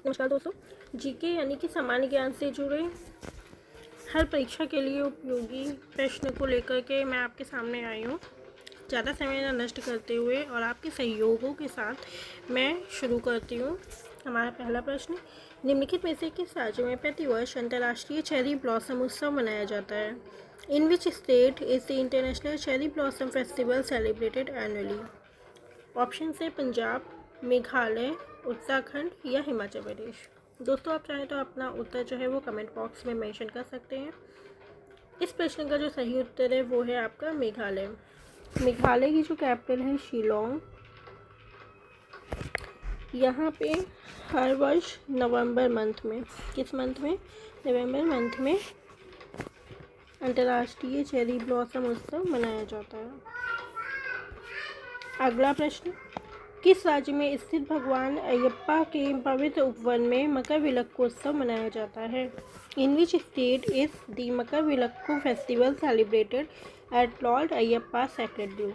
नमस्कार दोस्तों, जीके यानी कि सामान्य ज्ञान से जुड़े हर परीक्षा के लिए उपयोगी प्रश्न को लेकर के मैं आपके सामने आई हूँ। ज़्यादा समय न नष्ट करते हुए और आपके सहयोगों के साथ मैं शुरू करती हूँ। हमारा पहला प्रश्न, निम्नलिखित में से किस राज्य में प्रतिवर्ष अंतर्राष्ट्रीय चेरी ब्लॉसम उत्सव मनाया जाता है? In which state is the international cherry blossom festival celebrated annually? Option है पंजाब, मेघालय, उत्तराखंड या हिमाचल प्रदेश। दोस्तों, आप चाहें तो अपना उत्तर जो है वो कमेंट बॉक्स में मेंशन कर सकते हैं। इस प्रश्न का जो सही उत्तर है वो है आपका मेघालय। मेघालय की जो कैपिटल है शिलोंग। यहाँ पे हर वर्ष नवंबर मंथ में, किस मंथ में? नवंबर मंथ में अंतर्राष्ट्रीय चेरी ब्लॉसम उत्सव मनाया जाता है। अगला प्रश्न, किस राज्य में स्थित भगवान अयप्पा के पवित्र उपवन में मकरविलक्कोत्सव मनाया जाता है? In which state is the Makaravilakku festival celebrated at Lord Ayyappa sacred grove?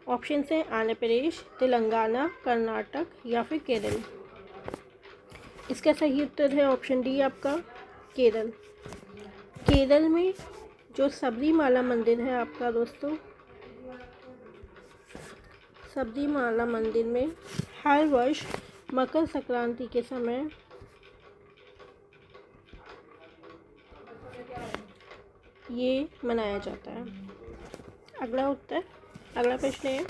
Option है आंध्र प्रदेश, तेलंगाना, कर्नाटक या फिर केरल। इसका सही उत्तर है ऑप्शन डी आपका केरल। केरल में जो सबरीमाला मंदिर है आपका दोस्तों, सबरीमाला मंदिर में हर वर्ष मकर संक्रांति के समय ये मनाया जाता है। अगला प्रश्न है,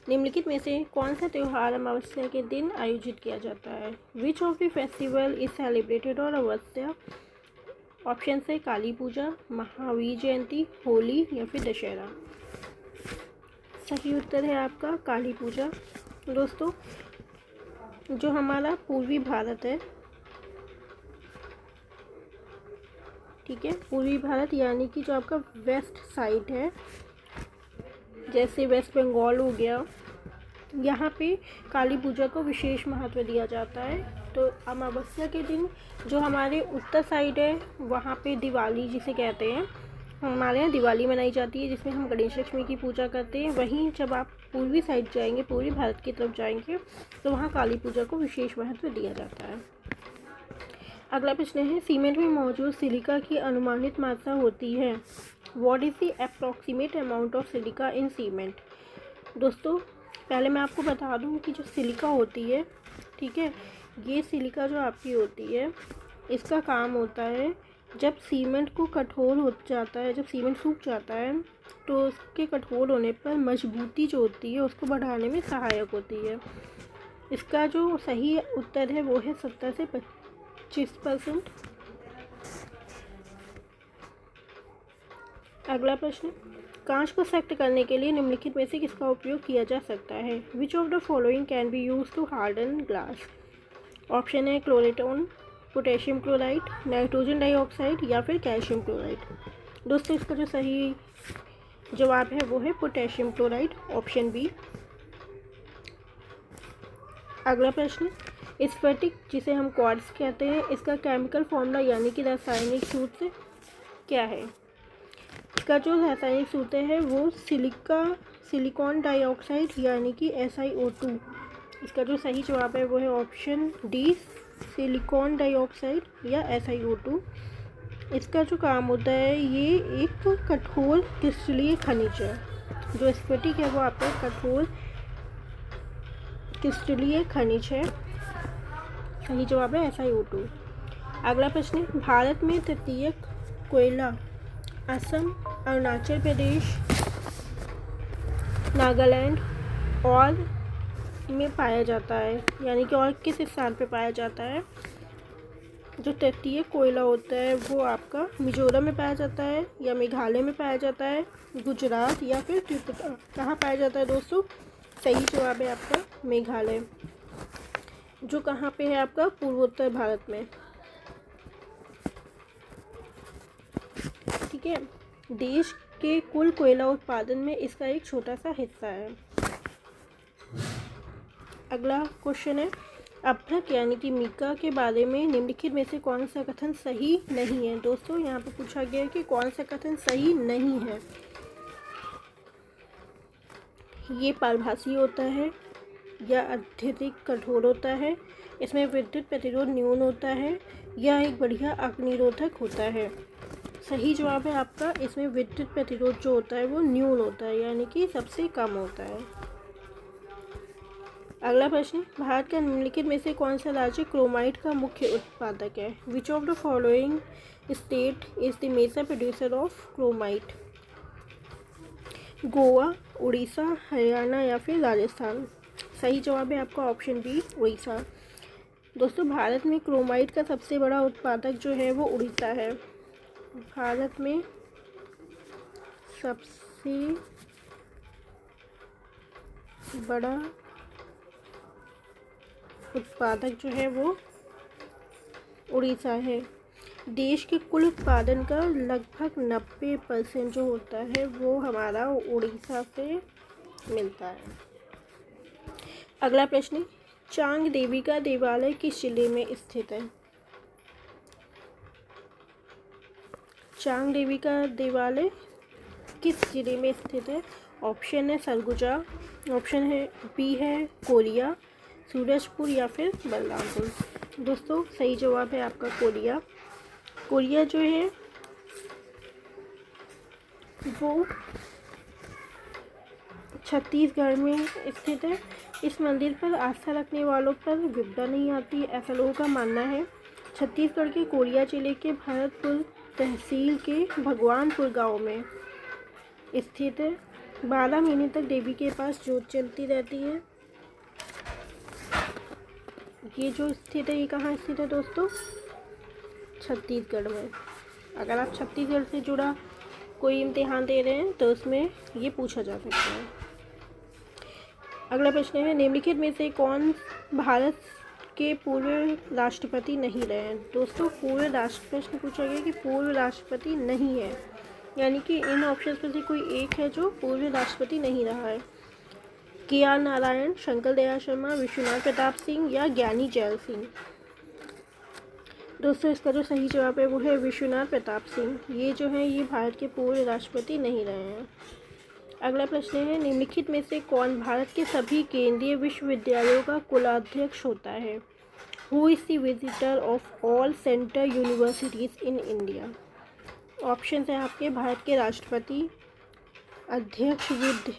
निम्नलिखित में से कौन सा त्यौहार अमावस्या के दिन आयोजित किया जाता है? Which of the festival is celebrated on Amavasya? Option है काली पूजा, महावीर जयंती, होली या फिर दशहरा। सही उत्तर है आपका काली पूजा। दोस्तों, जो हमारा पूर्वी भारत है, ठीक है, पूर्वी भारत यानी कि जो आपका वेस्ट साइड है, जैसे वेस्ट बंगाल हो गया, यहाँ पे काली पूजा को विशेष महत्व दिया जाता है। तो अमावस्या के दिन जो हमारे उत्तर साइड है वहाँ पे दिवाली जिसे कहते हैं, हमारे यहाँ दिवाली मनाई जाती है जिसमें हम गणेश लक्ष्मी की पूजा करते हैं। वहीं जब आप पूर्वी साइड जाएंगे, पूर्वी भारत की तरफ जाएंगे, तो वहाँ काली पूजा को विशेष महत्व दिया जाता है। अगला प्रश्न है, सीमेंट में मौजूद सिलिका की अनुमानित मात्रा होती है? What is the approximate amount of silica in cement? दोस्तों, पहले मैं आपको बता दूं कि जो सिलिका होती है, ठीक है, ये सिलिका जो आपकी होती है, इसका काम होता है जब सीमेंट को कठोर हो जाता है, जब सीमेंट सूख जाता है तो उसके कठोर होने पर मजबूती जो होती है उसको बढ़ाने में सहायक होती है। इसका जो सही उत्तर है वो है 70 से 25%। अगला प्रश्न, कांच को सख्त करने के लिए निम्नलिखित में से किसका उपयोग किया जा सकता है? Which of the following can be use to harden glass? Option है chloretone, potassium chloride, nitrogen dioxide या फिर कैल्शियम क्लोराइड। दोस्तों, इसका जो सही जवाब है वो है पोटेशियम क्लोराइड, ऑप्शन बी। अगला प्रश्न, स्फटिक जिसे हम क्वार्ट्ज कहते हैं, इसका केमिकल फॉर्मूला यानी कि रासायनिक सूत्र क्या है? इसका जो रासायनिक सूत्र है वो सिलिकॉन डाइऑक्साइड यानी कि SiO2। इसका जो सही जवाब है वो है ऑप्शन डी, सिलिकॉन डाइऑक्साइड या SiO2। इसका जो काम होता है, ये एक कठोर क्रिस्टलीय खनिज है। जो स्फटिक है वो आपका कठोर क्रिस्टलीय खनिज है। सही जवाब है SiO2। अगला प्रश्न, भारत में तृतीयक कोयला असम, अरुणाचल प्रदेश, नागालैंड और में पाया जाता है, यानी कि और किस स्थान पे पाया जाता है? जो तृतीय कोयला होता है वो आपका मिजोरम में पाया जाता है या मेघालय में पाया जाता है, गुजरात या फिर त्रिपुरा। कहाँ पाया जाता है दोस्तों? सही जवाब है आपका मेघालय, जो कहाँ पे है आपका पूर्वोत्तर भारत में, ठीक है। देश के कुल कोयला उत्पादन में इसका एक छोटा सा हिस्सा है। अगला क्वेश्चन है, अभ्रक यानी कि मीका के बारे में निम्नलिखित में से कौन सा कथन सही नहीं है? दोस्तों, यहाँ पे पूछा गया है कि कौन सा कथन सही नहीं है। ये पारभासी होता है, या अत्यधिक कठोर होता है, इसमें विद्युत प्रतिरोध न्यून होता है, यह एक बढ़िया अग्निरोधक होता है। सही जवाब है आपका, इसमें विद्युत प्रतिरोध जो होता है वो न्यून होता है, यानी कि सबसे कम होता है। अगला प्रश्न, भारत का निम्नलिखित में से कौन सा राज्य क्रोमाइट का मुख्य उत्पादक है? Which of the following state is the major producer of chromite? Goa, Orissa, Haryana या फिर राजस्थान? सही जवाब है आपका ऑप्शन बी, उड़ीसा। दोस्तों, भारत में क्रोमाइट का सबसे बड़ा उत्पादक जो है वो उड़ीसा है। भारत में सबसे बड़ा उत्पादक जो है वो उड़ीसा है। देश के कुल उत्पादन का लगभग 90% जो होता है वो हमारा उड़ीसा से मिलता है। अगला प्रश्न, चांग देवी का देवालय किस जिले में स्थित है? चांग देवी का देवालय किस जिले में स्थित है? ऑप्शन है सरगुजा, ऑप्शन है बी है कोलिया, सूरजपुर या फिर बलरामपुर। दोस्तों, सही जवाब है आपका कोलिया। कोलिया जो है वो छत्तीसगढ़ में स्थित है। इस मंदिर पर आस्था रखने वालों पर विपदा नहीं आती, ऐसा लोगों का मानना है। छत्तीसगढ़ के कोरिया जिले के भरतपुर तहसील के भगवानपुर गांव में स्थित है। 12 महीने तक देवी के पास जोत चलती रहती है। ये जो स्थित है, ये कहाँ स्थित है दोस्तों? छत्तीसगढ़ में। अगर आप छत्तीसगढ़ से जुड़ा कोई इम्तिहान दे रहे हैं तो उसमें ये पूछा जा सकता है। अगला प्रश्न है, निम्नलिखित में से कौन भारत के पूर्व राष्ट्रपति नहीं रहे हैं? दोस्तों, प्रश्न पूछा गया कि पूर्व राष्ट्रपति नहीं है, यानी कि इन ऑप्शन में से कोई एक है जो पूर्व राष्ट्रपति नहीं रहा है। के.आर. नारायण, शंकर दयाल शर्मा, विश्वनाथ प्रताप सिंह या ज्ञानी जैल सिंह? दोस्तों, इसका जो सही जवाब है वो है विश्वनाथ प्रताप सिंह। ये जो है ये भारत के पूर्व राष्ट्रपति नहीं रहे हैं। अगला प्रश्न है, निम्नलिखित में से कौन भारत के सभी केंद्रीय विश्वविद्यालयों का कुलाध्यक्ष होता है? Who is the visitor of all central universities in India? Option है आपके भारत के राष्ट्रपति, अध्यक्ष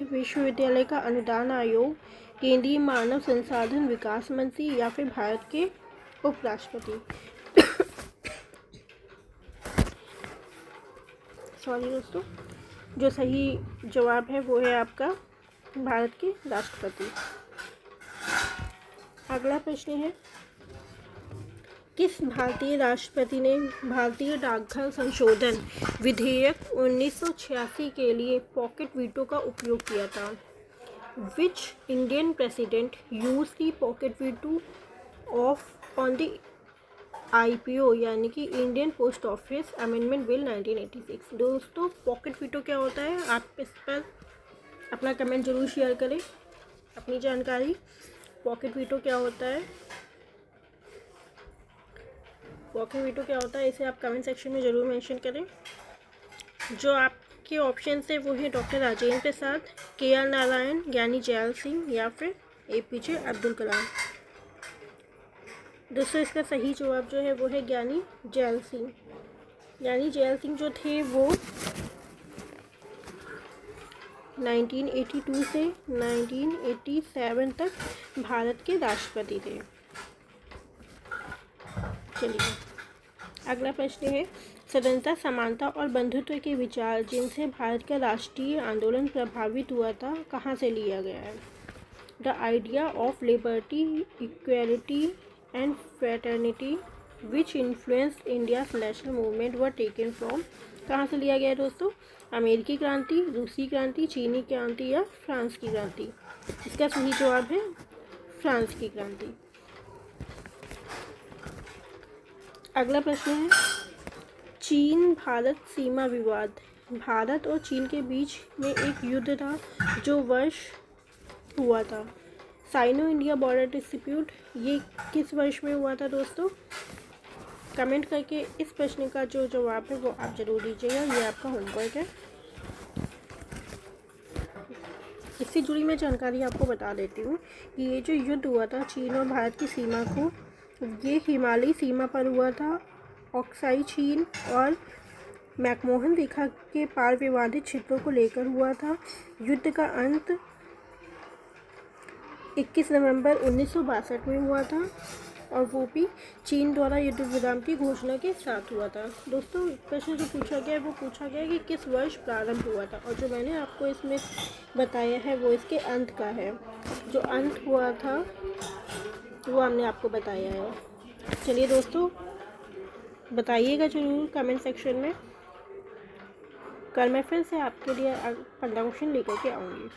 विश्वविद्यालय का अनुदान आयोग, केंद्रीय मानव संसाधन विकास मंत्री या फिर भारत के उपराष्ट्रपति। सॉरी दोस्तों, जो सही जवाब है वो है आपका भारत के राष्ट्रपति। अगला प्रश्न है, किस भारतीय राष्ट्रपति ने भारतीय डाकघर संशोधन विधेयक 1986 के लिए पॉकेट वीटो का उपयोग किया था? Which Indian president use the pocket veto of on the IPO, यानी कि Indian post office amendment bill 1986? दोस्तों, पॉकेट वीटो क्या होता है, आप इस पर अपना कमेंट जरूर शेयर करें अपनी जानकारी। पॉकेट वीटो क्या होता है, पॉकेट वीटो क्या होता है, इसे आप कमेंट सेक्शन में ज़रूर मेंशन करें। जो आपके ऑप्शन है वो है डॉक्टर राजेंद्र प्रसाद, के.आर. नारायण, ज्ञानी जैल सिंह या फिर APJ अब्दुल कलाम। दोस्तों, इसका सही जवाब जो है वो है ज्ञानी जैल सिंह। ज्ञानी जैल सिंह जो थे वो 1982 से 1987 तक भारत के राष्ट्रपति थे। चलिए, अगला प्रश्न है, स्वतंत्रता, समानता और बंधुत्व के विचार जिनसे भारत का राष्ट्रीय आंदोलन प्रभावित हुआ था कहाँ से लिया गया है? The idea of liberty, equality and fraternity which influenced India's national movement were taken from? कहाँ से लिया गया है दोस्तों? अमेरिकी क्रांति, रूसी क्रांति, चीनी क्रांति या फ्रांस की क्रांति? इसका सही जवाब है फ्रांस की क्रांति। अगला प्रश्न है, चीन भारत सीमा विवाद। भारत और चीन के बीच में एक युद्ध था जो वर्ष हुआ था। साइनो इंडिया बॉर्डर डिस्प्यूट, ये किस वर्ष में हुआ था दोस्तों? कमेंट करके इस प्रश्न का जो जवाब है वो आप ज़रूर दीजिएगा, ये आपका होमवर्क है। इससे जुड़ी मैं जानकारी आपको बता देती हूँ कि ये जो युद्ध हुआ था चीन और भारत की सीमा को, ये हिमालयी सीमा पर हुआ था। ऑक्साई चीन और मैकमोहन रेखा के पार विवादित क्षेत्रों को लेकर हुआ था। युद्ध का अंत 21 नवंबर 1962 में हुआ था और वो भी चीन द्वारा युद्ध विराम की घोषणा के साथ हुआ था। दोस्तों, प्रश्न जो पूछा गया है वो पूछा गया है कि किस वर्ष प्रारंभ हुआ था, और जो मैंने आपको इसमें बताया है वो इसके अंत का है। जो अंत हुआ था वो हमने आपको बताया है। चलिए दोस्तों, बताइएगा ज़रूर कमेंट सेक्शन में। कल मैं फिर से आपके लिए 15 क्वेश्चन लेकर के आऊँगी।